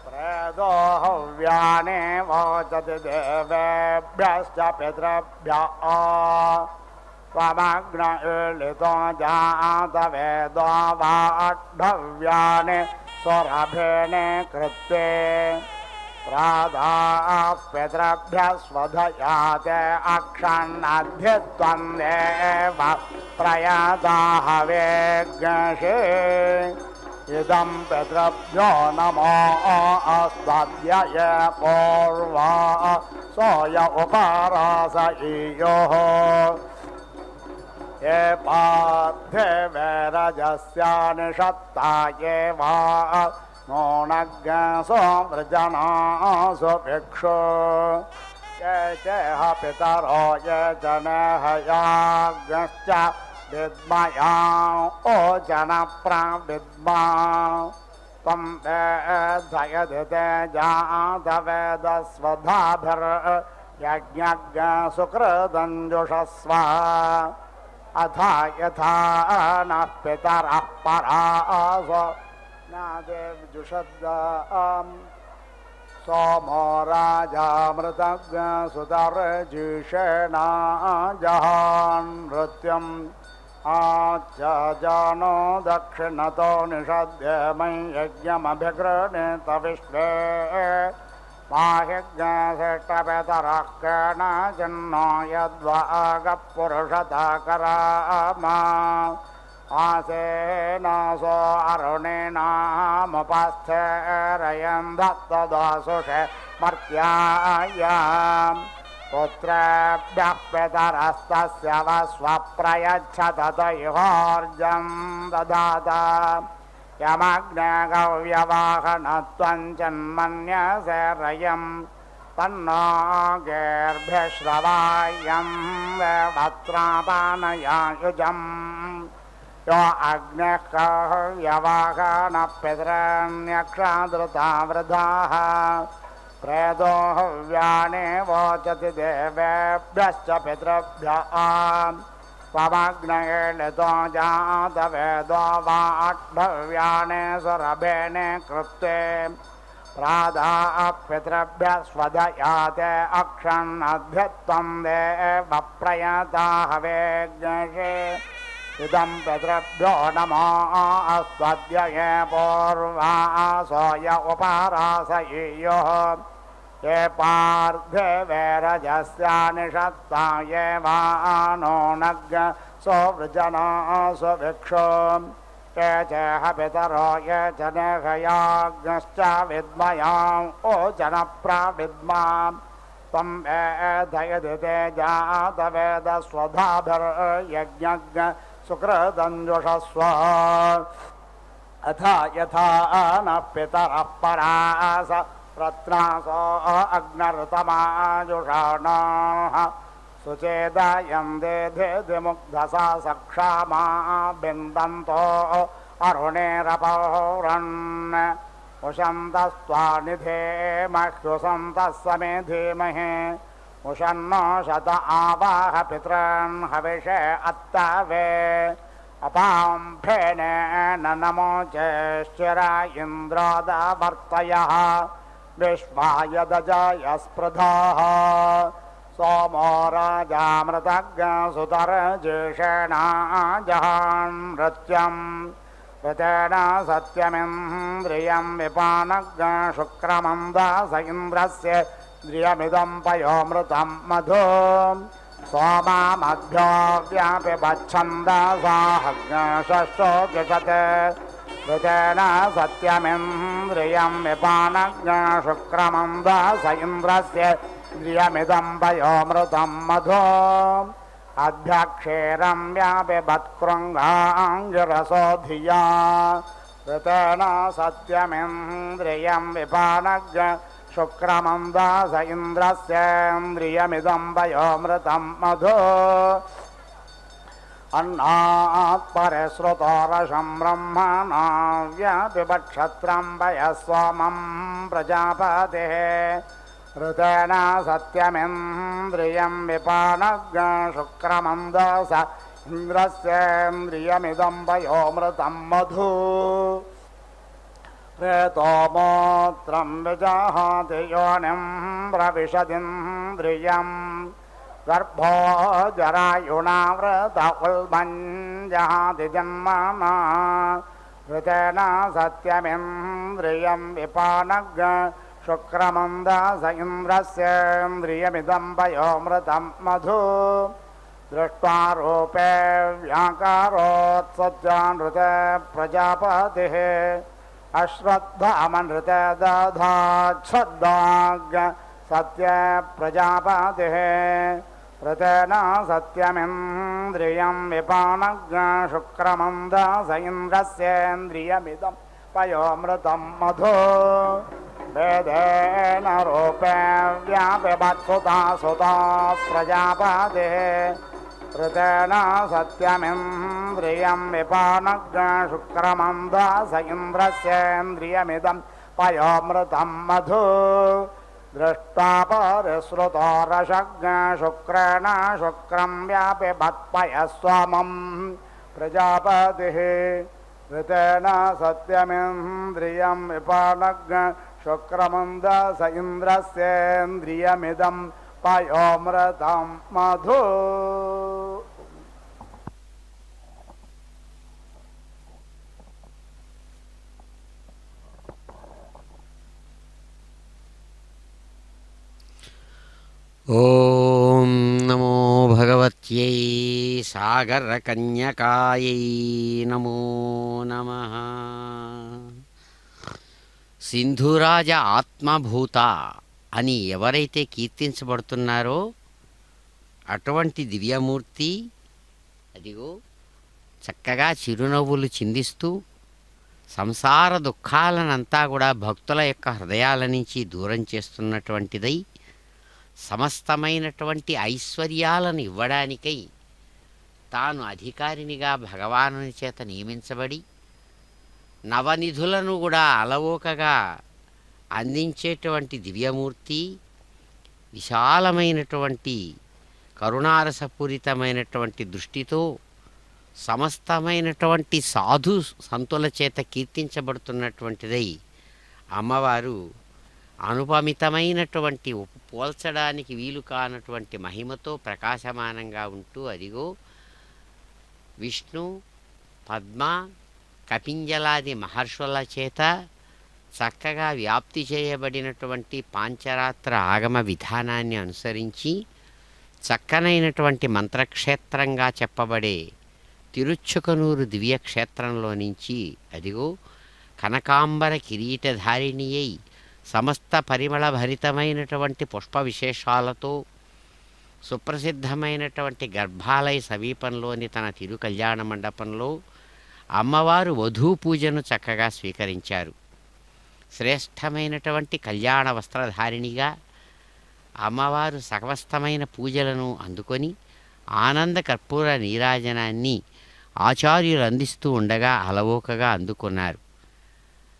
प्रेदो हव्यानेव वोचति देवेभ्यश्च पितृभ्यः त्वमग्न ईळितो जातवेदो वाढव्यानि स्वरभेणे कृत्वे प्रादाः पितृभ्यः स्वधयाते अक्षन्नद्धित्वं देव प्रयदाहवेज्ञषे इदं पितृभ्यो नमो अस्मद्यय पूर्वा सोय उपारास इयोः ये पार्थेवरजस्यानिषत्ता ये वा नोनज्ञसो वृजनासु भिक्षु ये चेह पितरो ये च नेहयाज्ञश्च विद्मया ओजनप्रविद्मा त्वं वेदयदिते जातवेदस्वधाभिर्यज्ञज्ञसुकृदञ्जुषस्व अथ यथा नः पितरः परासो नादेवजुषद्दाम् सोमो राजामृतज्ञसुतर्जुषेणा जहानृत्यम् आचानो दक्षिणतो निषद्य मयि यज्ञमभिगृणीत विश्वे माहिज्ञश्रेष्ठपितरः केनचिन्नो यद्वागः पुरुषता करामा आसेनासो अरुणिनामुपस्थेरयन् दत्तदासुषे मर्त्यायाम् पुत्रेभ्यः पितरस्तस्य वस्वप्रयच्छत तयोर्जं ददाता यमग्ने गव्यवाहनत्वं चन्मन्यसेरयम् तन्नो गेर्भिश्रवायं देवत्रापानयायुजम् यो अग्नेः गव्यवाहनः पितरन्यक्षादृता वृधाः प्रेदो हव्याने वोचति देवेभ्यश्च पितृभ्यः त्वमग्नयेलितो जातवेदो वाढव्याने सुरभेणे कृत्वे प्रादाः पितृभ्यः स्वधयाते अक्षन्नद्धित्वं देव प्रयताहवेज्ञषे इदं पितृभ्यो नमो अस्मद्यये पूर्वासोय उपारास इयोः ये पार्थेवरजस्यानिषत्ता ये वानोनज्ञ सोवृजना सुभिक्षु ये चेह पितरो ये च नेहयाज्ञश्च विद्मयाम् ओजनप्रविद्मा त्वं वेदयदिते जातवेदस्वधाभिर्यज्ञज्ञ सुकृदञ्जुषस्व अथ यथा नः पितरः परास रत्नासो अग्नर्तमाजुषाणाः सुचेदयं देधिमुग्धसा सक्षामा बिन्दन्तो अरुणेरपौरन् उशन्तस्त्वा निधे मह्युसन्तः समे धीमहि उशन्नो शत आवाह पितॄन् हविषे अत्तवे अपां फेनेन नमोचेश्चिरा इन्द्रोदवर्तयः विश्वाय दजाय स्पृधाः सोमो राजामृतज्ञसुतर्जुषेणा जहानृत्यम् ऋतेन सत्यमिन्द्रियं विपानज्ञशुक्रमन्दास इन्द्रस्य इन्द्रियमिदं पयोमृतं मधु सोमामभ्यो व्यापिबच्छन्दसाहज्ञशोऽजते ऋतेन सत्यमिन्द्रियं विपानज्ञशुक्रमन्दास इन्द्रस्य इन्द्रियमिदं पयोमृतं मधु अभ्यक्षेरं व्यापिबत्कृङ्गाङ्गिरसो धिया ऋतेन सत्यमिन्द्रियं विपानज्ञ शुक्रमन्दास इन्द्रस्येन्द्रियमिदं वयोमृतं मधु अन्नात् परिश्रुतोरसं ब्रह्मणा व्यापिबक्षत्रं वयस्वमं प्रजापतिः ऋतेन सत्यमिन्द्रियं विपानज्ञ शुक्रमन्दास इन्द्रस्येन्द्रियमिदं वयोमृतं मधु प्रेतोमोत्रं विजाहाति योनिं प्रविशदिन्द्रियं गर्भो जरायुणावृत उल्बञ्जहाति जन्मना ऋतेन सत्यमिन्द्रियं विपानग् शुक्रमन्दस इन्द्रस्येन्द्रियमिदं पयोमृतं मधु दृष्ट्वा रूपे व्याकारोत्सज्जानृते प्रजापतिः अश्रद्धामनृते दधाच्छ्रद्धाज्ञ सत्ये प्रजापतिः ऋतेन सत्यमिन्द्रियं विपानज्ञ शुक्रमन्दस इन्द्रस्येन्द्रियमिदं पयोमृतं मधु वेदेन रूपे व्यापिबत्सुता सुता प्रजापतिः ऋतेन सत्यमिन्द्रियं विपानज्ञ शुक्रमन्दस इन्द्रस्येन्द्रियमिदं पयोमृतं मधु दृष्ट्वा परिश्रुतो रशज्ञ शुक्रेण शुक्रं व्यापिबत्पयस्वामं प्रजापतिः ऋतेन सत्यमिन्द्रियं विपानज्ञ शुक्रमन्दस इन्द्रस्येन्द्रियमिदं पयोमृतं मधु ఓం నమో భగవత్యై సాగరకన్యకాయై నమో నమః. సింధురాజ ఆత్మభూత అని ఎవరైతే కీర్తించబడుతున్నారో అటువంటి దివ్యమూర్తి అదిగో చక్కగా చిరునవ్వులు చిందిస్తూ సంసార దుఃఖాలనంతా కూడా భక్తుల యొక్క హృదయాల నుంచి దూరం చేస్తున్నటువంటిదై సమస్తమైనటువంటి ఐశ్వర్యాలను ఇవ్వడానికై తాను అధికారినిగా భగవానుని చేత నియమించబడి నవనిధులను కూడా అలవోకగా అందించేటువంటి దివ్యమూర్తి విశాలమైనటువంటి కరుణారసపూరితమైనటువంటి దృష్టితో సమస్తమైనటువంటి సాధు సంతుల చేత కీర్తించబడుతున్నటువంటిదై అమ్మవారు అనుపమితమైనటువంటి పోల్చడానికి వీలు కానటువంటి మహిమతో ప్రకాశమానంగా ఉంటూ అదిగో విష్ణు పద్మ కపింజలాది మహర్షుల చేత చక్కగా వ్యాప్తి చేయబడినటువంటి పాంచరాత్ర ఆగమ విధానాన్ని అనుసరించి చక్కనైనటువంటి మంత్రక్షేత్రంగా చెప్పబడే తిరుచుకనూరు దివ్యక్షేత్రంలో నుంచి అదిగో కనకాంబర కిరీటధారిణి అయి సమస్త పరిమళ భరితమైనటువంటి పుష్ప విశేషాలతో సుప్రసిద్ధమైనటువంటి గర్భాలయ సమీపంలోని తన తిరు కళ్యాణ మండపంలో అమ్మవారు వధూ పూజను చక్కగా స్వీకరించారు. శ్రేష్టమైనటువంటి కళ్యాణ వస్త్రధారిణిగా అమ్మవారు సకవస్తమైన పూజలను అందుకొని ఆనంద కర్పూర నీరాజనాన్ని ఆచార్యులు అందిస్తూ ఉండగా అలవోకగా అందుకున్నారు.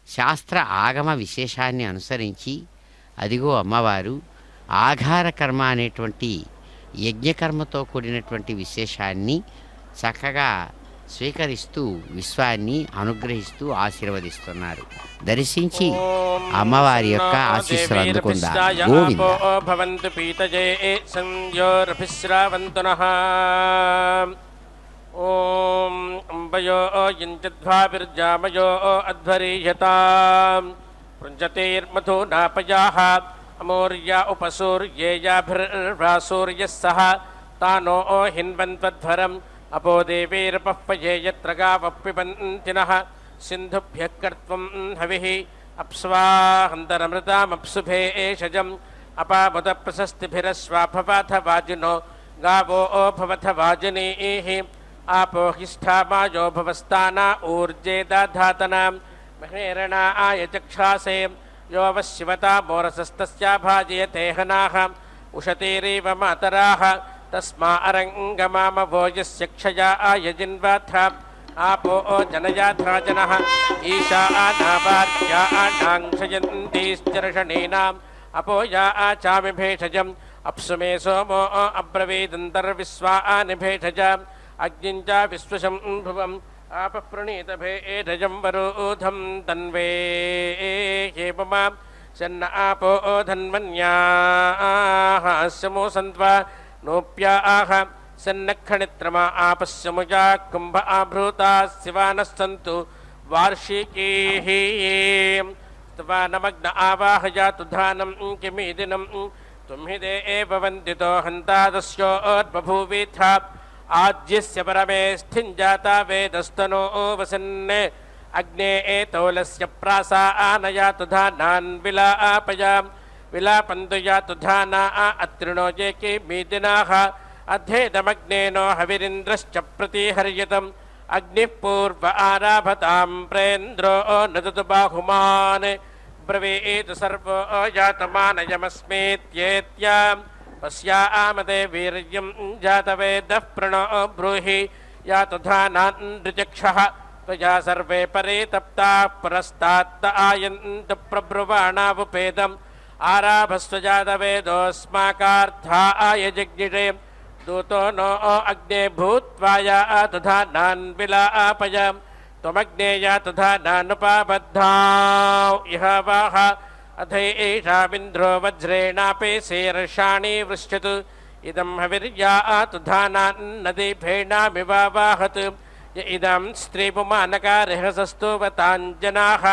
శాస్త్ర ఆగమ విశేషాన్ని అనుసరించి అదిగో అమ్మవారు ఆఘార కర్మ అనేటువంటి యజ్ఞకర్మతో కూడినటువంటి విశేషాన్ని చక్కగా స్వీకరిస్తూ విశ్వాన్ని అనుగ్రహిస్తూ ఆశీర్వదిస్తున్నారు. దర్శించి అమ్మవారి యొక్క ఆశీస్సులు అందుకుందాం. గోవింద. భవంతు పీతజే సంయోరభిశ్రావంతునః. ఓం అంబయో యించద్వావిర్జామయో అధ్వరీయతాం పృంజతేర్మధునాపయాః అమోర్యా ఉపసూర్యేయాభిర్వాసూర్యः సహ తానో హిన్వన్త్వధ్వరం అపో దేవైరపఃపయే యత్ర గావః పిబంతినః సింధుభ్యః కర్త్వం హవిః అప్స్వాహంతరమృతామప్సు భేషజం అపాముద ప్రశస్తిభిరస్వాభవాథ వాజినో గావో భవథ వాజినీః आपो हिष्ठामायो भवस्ताना ऊर्जे दाधातनां महेरणाय चक्षासे यो वशिवता मोरसस्तस्या भाजयते हनाः उशतीरेव मातराः तस्मा अरङ्गमामवो यस्य क्षया आयजिन्वाथ आपो जनयाथा जनः ईशा आनावार्या आनाङ्क्षयन्तीश्चर्षणीनाम् अपो या आचामि भेषजम् अप्सु मे सोमो अब्रवीदन्तर्विश्वा आनि भेषजाम् अग्निञ्च विश्वशम्भुवम् आपप्रणीतभेदजं वरोधं तन्वे हेममां सन्न आपो धन्वन्याः समो सन्त्वा नोप्याः सन्नक्षणित्रमा आपस्यमुजा कुम्भ आभृताः शिवानः सन्तु वार्षिकीः स्तवानमग्न आवाहयातु धानं किमीदिनं त्वं हि देव वन्दितो हन्तादस्योद्बभूवीथा आज्यस्य परमेष्ठिञ्जाता वेदस्तनो वसन् अग्ने एतौलस्य प्रासा आनयातु धानान् विलापयाम् विलापन्तु यातु धाना अत्रिणो ये किमीदिनाः अध्येदमग्नेनो हविरिन्द्रश्च प्रतिहर्यतम् अग्निः पूर्व आराभतां प्रेन्द्रो नदतु बाहुमान् ब्रवीत् सर्वो जातमानयमस्मीत्येत्याम् पश्यामते वीर्यं जातवेदः प्रणो ब्रूहि यातु धानान् ऋचक्षः त्वया सर्वे परितप्ताः पुरस्तात्त आयन्त प्रब्रुवाणावुपेदम् आराभस्व जातवेदोऽस्माकार्थाय जज्ञिषे दूतो नो अग्ने भूत्वा यातु धानान् विलापयाम् त्वमग्ने यातु धानानुपाबद्धाौ इह वाह अथैषामिन्द्रो वज्रेणापि शीर्षाणि वृश्यतु इदं हविर्यातु धानान्नदीफेणामिवावाहत् य इदं स्त्रीपुमानकारिहसस्तुवताञ्जनाः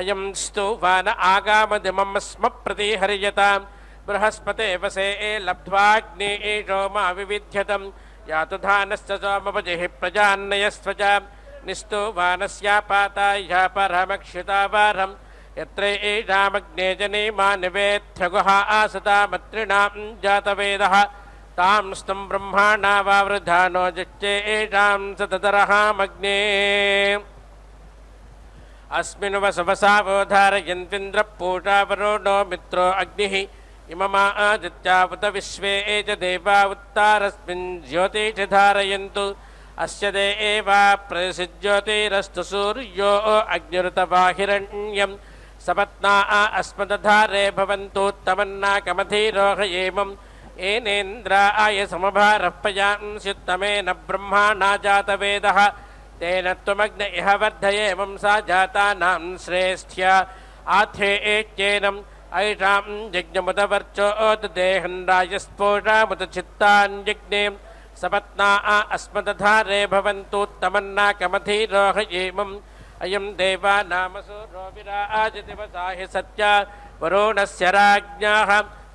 अयं स्तुवान आगामदिमं स्म प्रतिहर्यतां बृहस्पते वसे लब्ध्वाग्नेशो मा विविध्यतं यातु धानश्च सोमपजिः प्रजान्नयस्त्वच निस्तुवानस्यापाता ह्या परमक्षितावारं यत्र एषामग्ने जने मा निवेत्य गुहा आसतामत्रिणां जातवेदः तां स्तं ब्रह्माणा वावृधानो जच्चे एषां सततरहामग्ने अस्मिन् वसवसावोधारयन्त्विन्द्रः पूषा वरुणो मित्रो अग्निः इममा आदित्यावत विश्वे च देवा उत्तारस्मिन् ज्योतिषि धारयन्तु अस्य देवा प्रसिज्योतिरस्तु सूर्यो अग्निरुतवाहिरण्यं सपत्ना अस्मदधारे भवन्तुत्तमन्नाकमधीरोहयेमम् एनेन्द्राय समभारः पयांस्युत्तमेन ब्रह्माणा जातवेदः तेन त्वमग्न इह वर्धयेमं सा जातानां श्रेष्ठ्या आथे एत्येनम् ऐषां यज्ञमुदवर्चोदेहं राजस्पोषामुदचित्तान्यग्ने सपत्ना अस्मदधारे भवन्तुत्तमन्नाकमधीरोहयेमम् अयं देवानामसूरो विराजदिवसा हि सत्या वरुणस्य राज्ञाः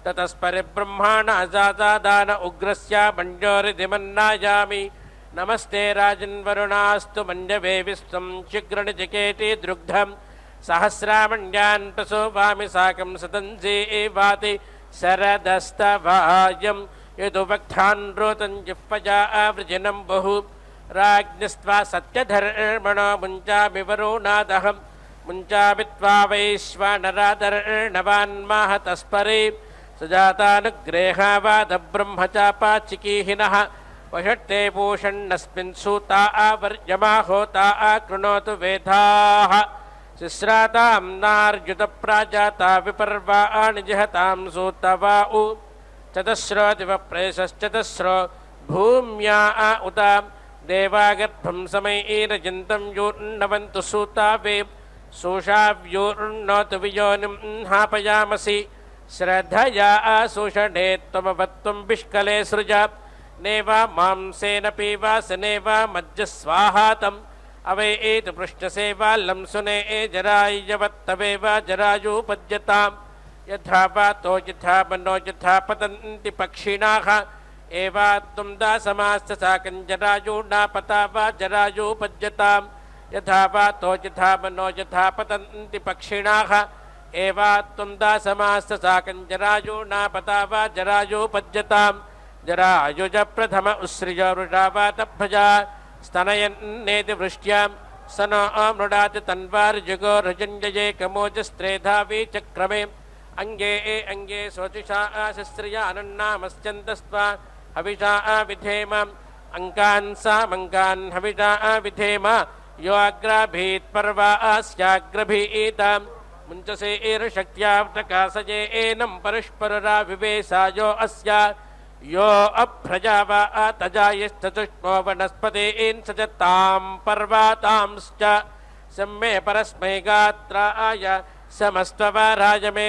ततस्परिब्रह्माणा जातादान उग्रस्य मञ्जोरिधिमन्नायामि नमस्ते राजन्वरुणास्तु मण्डवे विश्वं शीघ्रनिचिकेति दृग्धं सहस्रामण्यान् प्रसोवामि साकं सतञ्जीवाति शरदस्तवायं यदुवक्थान् रोतं जिह्वजा आवृजिनं बहु राज्ञस्त्वा सत्यधर्मणो मुञ्चामि वरुणादहं मुञ्चामि त्वा वैश्वानरादर्णवान्माहतस्परे सुजातानुग्रेहावादब्रह्मचापाचिकीहिनः वषट्ते पूषण्णस्मिन् सूता आवर्यमा होता आकृणोतु वेधाः शिश्रातां नार्जुतप्राजाता विपर्वाणि जहतां सूतवाउ चतस्रो दिवप्रेषश्चतस्रो भूम्या उत देवागर्भं समैरजन्तं योर्णवन्तु सूतावे शोषाव्योर्णोतु वियोनिं हापयामसि श्रद्धया आशोषणे त्वमवत्वं विष्कले सृजा नेवा मांसेन पीवासनेवा मज्जस्वाहातम् अवे एतु पृष्ठसेवाल्लं सुने जरायवत्तवेव जरायुपज्यताम् यथा वातो यथा मनो यथा पतन्ति पक्षिणाः एवा त्वं दासमास्त साकं जरायुणा पता वा जरायुपज्यताम् यथा वातो यथा मनो यथा पतन्ति पक्षिणाः एवा त्वं दासमास्त साकं जरायुणा पता वा जरायुपज्यताम् जरायुज प्रथम उत्सृज वृषावातभजा स्तनयन्नेति वृष्ट्यां स न मृडाति तन्वार्जुगोरजञ्जये कमोजस्त्रेधावी चक्रमे अंगे अंगे शोचिषा शस्त्रियानन्नामश्चन्दस्त्वा हविषा विधेम अंकान् सामङ्कान् हविषा विधेम यो अग्राभीत् पर्वा अस्याग्रभीताम् मुञ्चसे एर्शक्त्या प्रकाशये एनं परस्पररा विवेशायो अस्या यो अभ्रजावा तजायश्चतुष्को वनस्पतीन् सजतां पर्वतांश्च सम्मे परस्मै गात्राय समस्त्वराय मे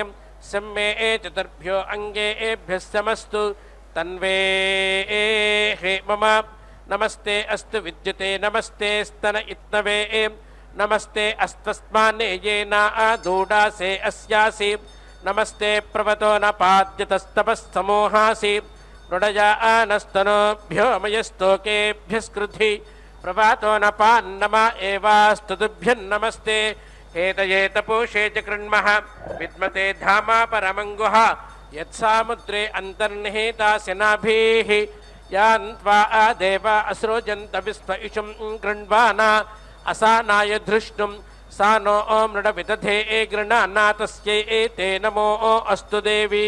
सम्मे चतुर्भ्यो अङ्गेभ्यः समस्तु तन्वे मम नमस्ते अस्तु विद्युते नमस्ते स्तन इत्नवे नमस्ते अस्तस्माने येनादूडासे अस्यासि नमस्ते प्रवतो न पाद्यतस्तपस्तमोहासि मृडया आनस्तनोभ्यो मयस्तोकेभ्यस्कृधि प्रभातो न पान्नमा एवास्तुभ्यन्नमस्ते हेतये तपोषे च कृण्मः विद्मते धामा परमङ्गुः यत्सामुद्रे अन्तर्निहितास्य नाभिः यान्त्वा देवा असृजन्त विश्व इषुं गृह्णाना असानाय धृष्णुं सा नो मृडविदधे गृह्णाना तस्यै एते नमो अस्तु देवी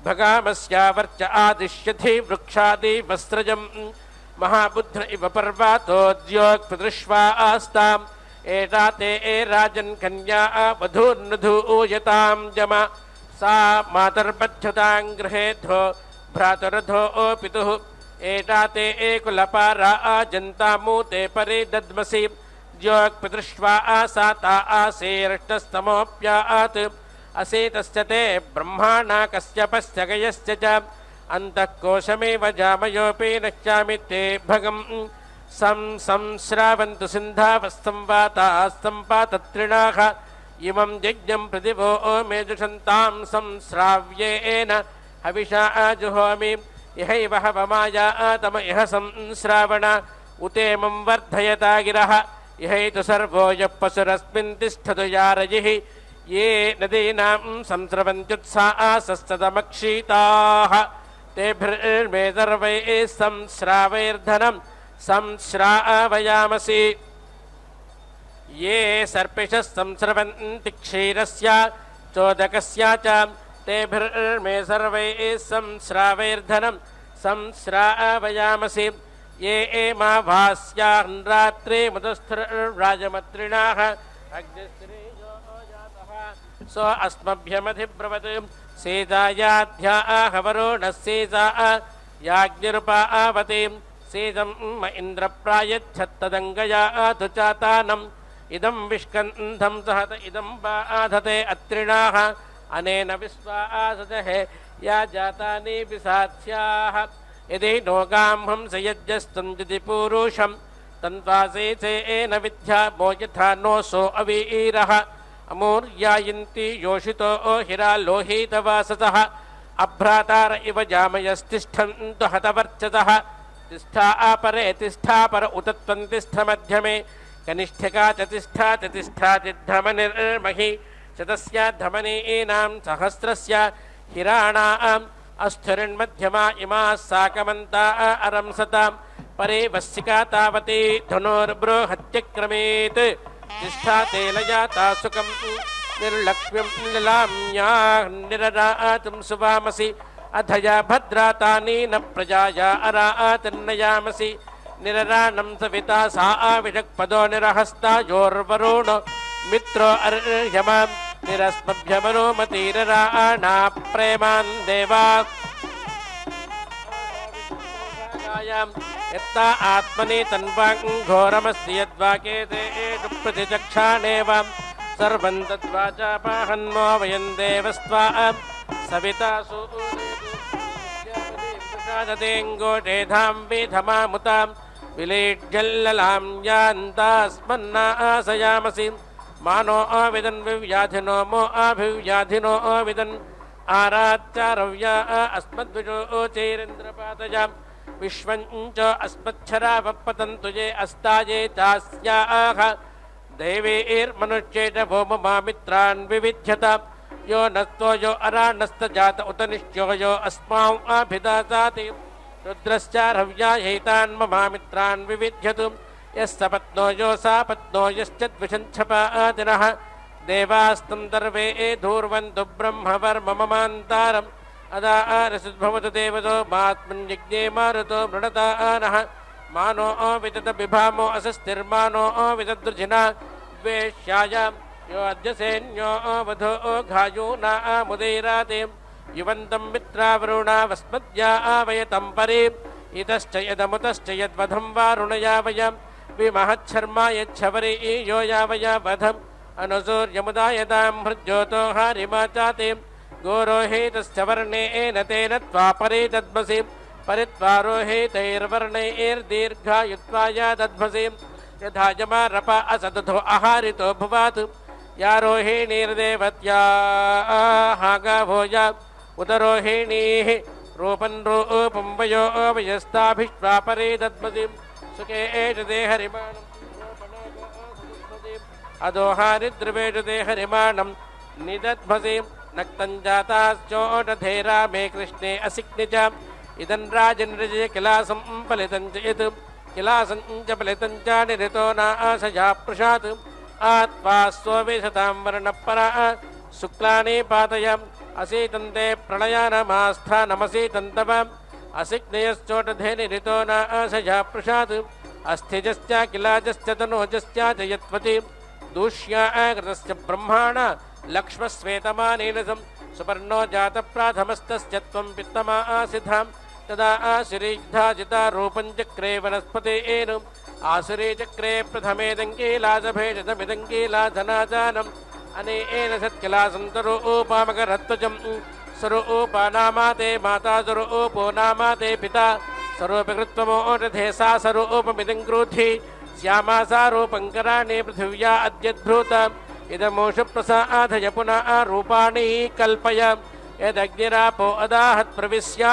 भगामस्यावर्च आदिश्यधि वृक्षादि वस्त्रजम् महाबुद्ध इव पर्वतोद्योक्पदृश्वा आस्ताम् एता ते राजन् कन्या वधूर्नधूयतां जम सा मातर्बध्यतां गृहेद्धो भ्रातरधो पितुः एता ते कुलपारा जन्तामूते परे दद्मसि द्योक्पदृश्वा आसाता आसेरष्टस्तमोऽप्यात् असेतस्य ते ब्रह्माणा कश्यपस्य गयस्य च अन्तः कोशमेव जामयोऽपि नश्यामि ते भगम् संश्रावन्तु सिन्धावस्तम्पातास्तम्पातत्रिणाः इमं यज्ञं प्रतिभो मेजुषन्तां संश्राव्येन हविषा जुहोमि इहैव हवमायातम इह संश्रावण उतेमं वर्धयता गिरः इहैतु सर्वो यः पशुरस्मिन् तिष्ठतु यारजिः ये नदीनां संस्रवन्त्युत्साहसस्तदमक्षीताः तेभिर्मे सर्वैः संश्रावैर्धनं संश्रावयामसि ये सर्पिषः संस्रवन्ति क्षीरस्य चोदकस्य च तेभिर्मे सर्वैः संश्रावैर्धनं संश्रावयामसि ये एमाभास्यान् रात्रे मुदस्थुर्राजमत्रिणाः अग्निश्रीयो जातः सो अस्मभ्यमधिब्रवत् सेदायाध्याहवरोणः सेजा याज्ञरुपावते सेदं म इन्द्रप्रायच्छत्तदङ्गयातु चातानम् इदं विष्कन्धं सहत इदं बाधते अत्रिणाः अनेन विश्वासदहे या जातानि विसात्स्याः यदि नोगां हंसयज्ञस्तुञ्जति पूरुषं तन्त्वासेन विद्या मो यथा नोऽसो अवीरः अमूर्यायन्ति योषितो हिरा लोहितवाससः अभ्रातार इव जामयस्तिष्ठन्तु हतवर्चसः तिष्ठा अपरे तिष्ठा पर उत त्वं तिष्ठ मध्यमे कनिष्ठिका च तिष्ठा धमनिर्महि शतस्य धमनीनां सहस्रस्य हिराणाम् अस्थिरन्मध्यमा इमा साकमन्ता अरंसतां परे वस्सिका तावती धनुर्बृहत्यक्रमेत् तिष्ठा तेलजाता सुखं निर्लक्ष्म्यं निलाम्या निररातुं सुवामसि अधया भद्रातानि न प्रजाया अरातन्नयामसि निररानं सविता सा आविषक्पदो निरहस्ता योर्वरुणो मित्रो अर्यमां निरस्मभ्यमनोमतिरराणा प्रेमान् देवा यत्ता आत्मनि तन्वां घोरमस्ति यद्वाकेते प्रतिचक्षाणेव सर्वं तद्वाचापाहन्मो वयं देवस्त्वा सविता सूदेङ्गोटेधां विधमामुतां विलीढ्यल्ललां यान्तास्मन्नाशयामसि मानो अविदन् विव्याधिनो मो अभिव्याधिनो अविदन् आराच्चारव्या अस्मद्विजोचैरेन्द्रपातजां विश्वञ्च अस्मच्छरावपतन्तु ये अस्ताये चास्याः देवीर्मनुष्येण भोम मामित्रान् विविध्यता यो नस्तो यो अराणस्तजात उत निश्चयो यो अस्माम् अभिदासाति रुद्रश्चारव्या हैतान् ममामित्रान् विविध्यतु यस्य पत्नो यो सा पत्नो यश्चद्विषञ्छपादिनः देवास्तं दर्वे धूर्वन्तु ब्रह्मवर्मममान्तारम् अदा आरसुद्भवतु देवतो मात्मन्यज्ञे मारुतो मृणतानः मानो अविदत बिभामो असस्तिर्मानो अविदद्रुजिना द्वेष्यायां यो अद्य सैन्यो वधो घायूना मुदैराते యువంతం మిత్రావరుణావస్మద్యా ఆవయతం పరే ఇతశ్చ యదముతశ్చ యద్వధం వారుణయావయ విమహచ్చర్మా యచ్చవరే యో యావయ వధం అనుసూర్యముదాయతాం హృజ్యోతో హారిమాచాతే గోరోహేతస్య వర్ణేన తేన త్వాపరే దద్మసి పరిత్వారోహేతైర్వర్ణైర్దీర్ఘాయుత్వాయ దద్మసి యథా యమారప అసదధో అహారితో భువాత్ యా రోహిణీర్దేవత్యా గావోయ ఉదరోహిణీః రూపం రూపం వయో వయస్తాభిష్వాపరే దద్మసి సుఖేషు దేహరిమాణం అదోహారిద్రవేషు దేహరిమాణం నిదద్మసి నక్తం జాతాశ్చోటధేరా మే కృష్ణే అసిగ్ని చ ఇదం రాజనృజయ కిలాసం ఫలితం చ యత్ కిలాసం చ ఫలితం చ నిరితో నాశయా పృషాత్ ఆత్వా స్వవేశతాం వర్ణపరా శుక్లాని పాతయ అసీతంతే ప్రణయానమాస్థానమసీతం తవ అసిగ్నయశ్చోటధే నిరితో నాశయా పృషాత్ అస్థిజశ్చ కిలాజశ్చ తనోజశ్చ జయత్వతి దూష్యాకృతశ్చ బ్రహ్మాణ లక్ష్మశ్వేతమానేనసం సుపర్ణో జాత ప్రాథమస్తస్య త్వం పిత్తమా ఆసిధాం తదా ఆశిరీగ్ధాజితా రూపం చక్రే వనస్పతేను ఆసురీ చక్రే ప్రథమేదంకీలాసభేషమిదంకీలాసనాజానం అనేన సత్కిలాసం తరూపామకరత్వజం సరూపానామాతే మాతా సరూపో నామాతే పితా సరూపకృత్వమోటధే సా సరూపమిదం క్రోధి శ్యామా సా రూపంకరాణి పృథివ్యా అద్యద్భూత ఇదమోషు ప్రసాదయ పునః రూపాణి కల్పయ యదగ్నిరాపో అదాహత్ ప్రవిశ్య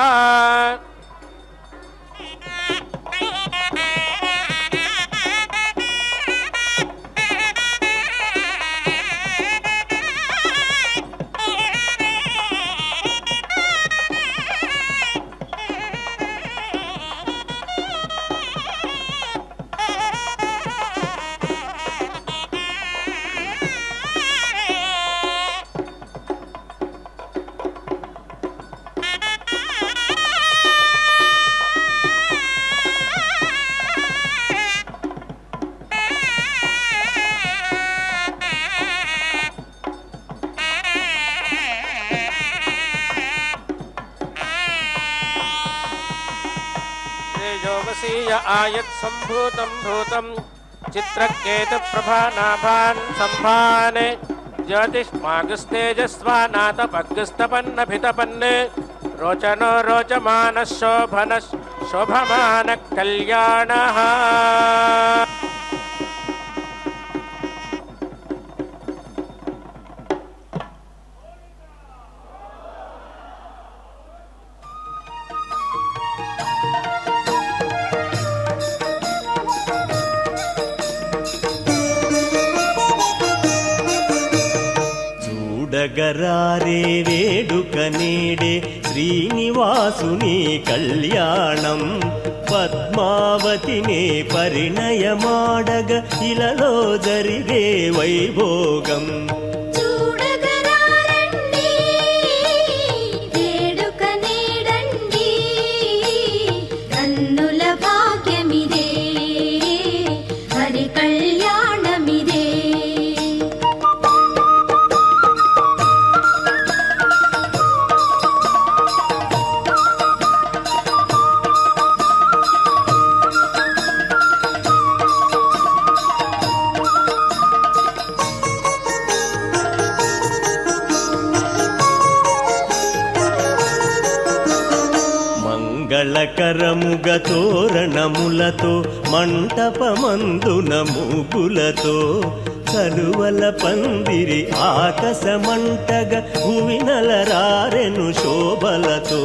ఆయత్ సంభూతం భూతం చిత్రకేతు ప్రభానాభాన్ సంభానే జ్యోతిష్మాగుస్తేజస్వానాతపగ్స్తపన్నభితపన్నే రోచనో రోచమాన శోభన శోభమాన కళ్యాణ గరారే వేడుక నేడే శ్రీనివాసుని కళ్యాణం పద్మావతినే పరిణయమాడగ ఇలలో జరిగే వైభోగం మంగళకరముగ తోరణములతో మంటపమందున మూగులతో కలువల పందిరి ఆకాశమంటగ భువినలరారెను శోభలతో